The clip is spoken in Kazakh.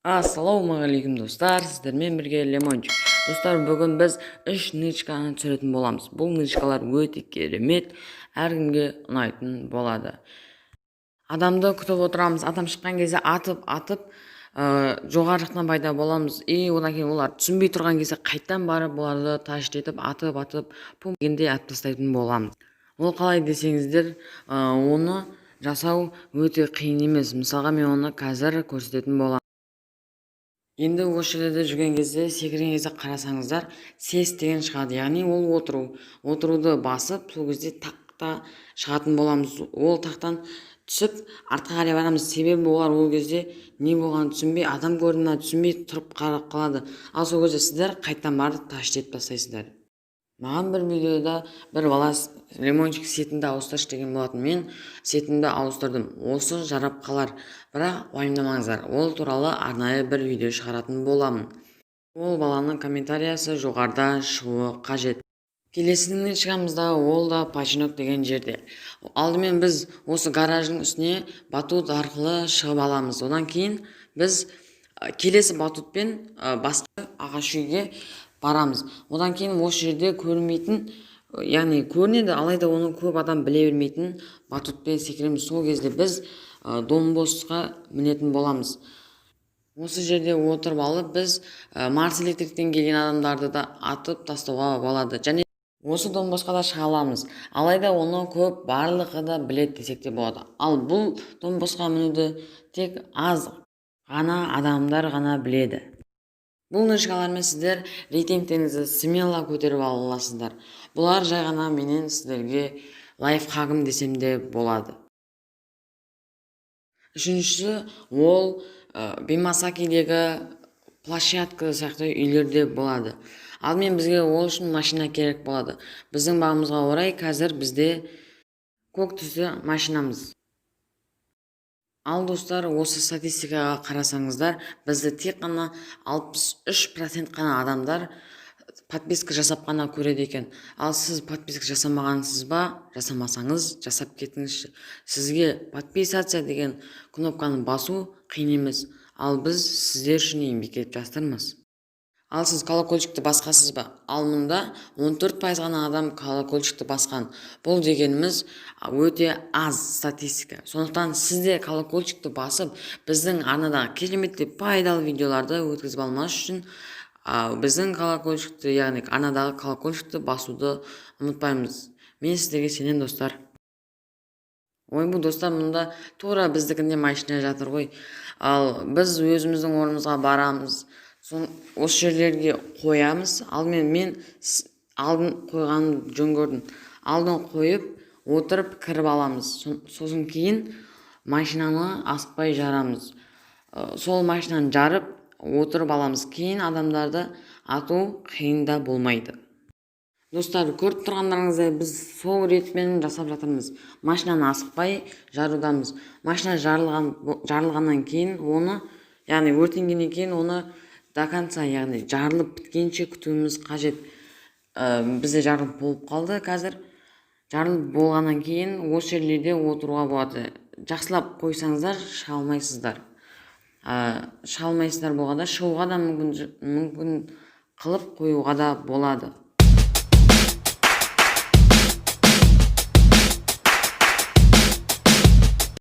Ассалаумағалейкум достар, сіздермен бірге Лемончик. Достар, бүгін біз 3 нычканы түсіретін боламыз. Бұл нычкалар өте керемет, әркімге ұнайтын болады. Адамды күтіп отырамыз, адам шыққан кезде атып жоғары жақтан пайда боламыз. Одан кейін олар түсінбей тұрған кезде қайттан барып оларды таштетіп, атып, пум дегенде атып тастайтын боламыз. Ол қалай десеңіздер, оны жасау өте қиын емес. Мысалға мен оны қазір көрсететін боламын. Енді осы жерде жүрген кезде, секірген кезде қарасаңыздар, сес деген шығады. Яғни ол отыруды басып, сол кезде тақта шығатын боламыз. Ол тақтан түсіп, артқа қарай барамыз. Себебі олар ол кезде не болғанын түсінбей, адам көрінді түсінбей тұрып қарап қалады. Ал сол кезде сіздер қайттан барып таштетіп тастайсыздар. Маған бір видеода бір бала Лемончик сетімді ауыстыршы деген болатын. Мен сетімді ауыстырдым. Осы жарап қалар. Бірақ уайымдамаңыздар. Ол туралы арнайы бір видео шығаратын боламын. Ол баланың комментариясы жоғарыда шығуы қажет. Келесінің шығамызда ол да починок деген жерде. Алдымен біз осы гараждың үстіне батут арқылы шығып аламыз. Одан кейін біз келесі батутпен басқа ағаш үйге барамыз. Одан кейін осы жерде көрінбейтін, яғни көрінеді, алайда оны көп адам біле бермейтін батутпен секіреміз. Сол кезде біз домбосқа мінетін боламыз. Осы жерде отырып алып, біз Марс Электриктен келген адамдарды да атып тастауға болады. Және осы домбосқа да шыға аламыз. Алайда оны көп барлығы да біледі десек те болады. Ал бұл домбосқа мінуді тек аз ғана адамдар ғана біледі. Бұл нышкалармен сіздер рейтингтеріңізді смело көтеріп ала аласыздар. Бұлар жай ғана менен сіздерге лайфхагым десем де болады. Үшіншісі, ол Бимасакидегі площадка сияқты үйлерде болады. Алдымен бізге ол үшін машина керек болады. Біздің бағымызға орай қазір бізде көк түсті машинамыз. Ал достар, осы статистикаға қарасаңыздар, бізді тек қана 63% қана адамдар подписка жасап қана көреді екен. Ал сіз подписка жасамағансыз ба? Жасамасаңыз, жасап кетіңізші. Сізге подписация деген кнопканы басу қиын емес. Ал біз сіздер үшін еңбек етіп жатырмыз. Ал сіз колокольчикті басқасыз ба? Ал мұнда 14% ғана адам колокольчикті басқан. Бұл дегеніміз өте аз статистика. Сондықтан сізде колокольчикті басып, біздің арнадағы керемет пайдалы видеоларды өткізіп алмас үшін біздің колокольчикті, яғни арнадағы колокольчикті басуды ұмытпаймыз. Мен сіздерге сенем достар. Бұл достар, мұнда тура біздікінде машина жатыр ғой. Ал біз өзіміздің орнымызға барамыз. Осы жерлерге қоямыз. Алдымен мен алдын қойғанын жөн көрдім. Алдын қойып, отырып кіріп аламыз. Сосын кейін машинаны асықпай жарамыз. Сол машинаны жарып, отырып аламыз. Кейін адамдарды ату қиын да болмайды. Достар, көріп тұрғандарыңыздай біз сол ретпен жасап жатырмыз. Машинаны асықпай жарудамыз. Машина жарылғаннан кейін оны, яғни өртенгеннен кейін оны до конца, яғни жарылып біткенше күтуіміз қажет. Бізде жарылып болып қалды қазір. Жарылып болғаннан кейін осы жерлерде отыруға болады. Жақсылап қойсаңыздар, шыға алмайсыздар. Шыға алмайсыздар болғанда шығуға да мүмкін қылып қоюға да болады.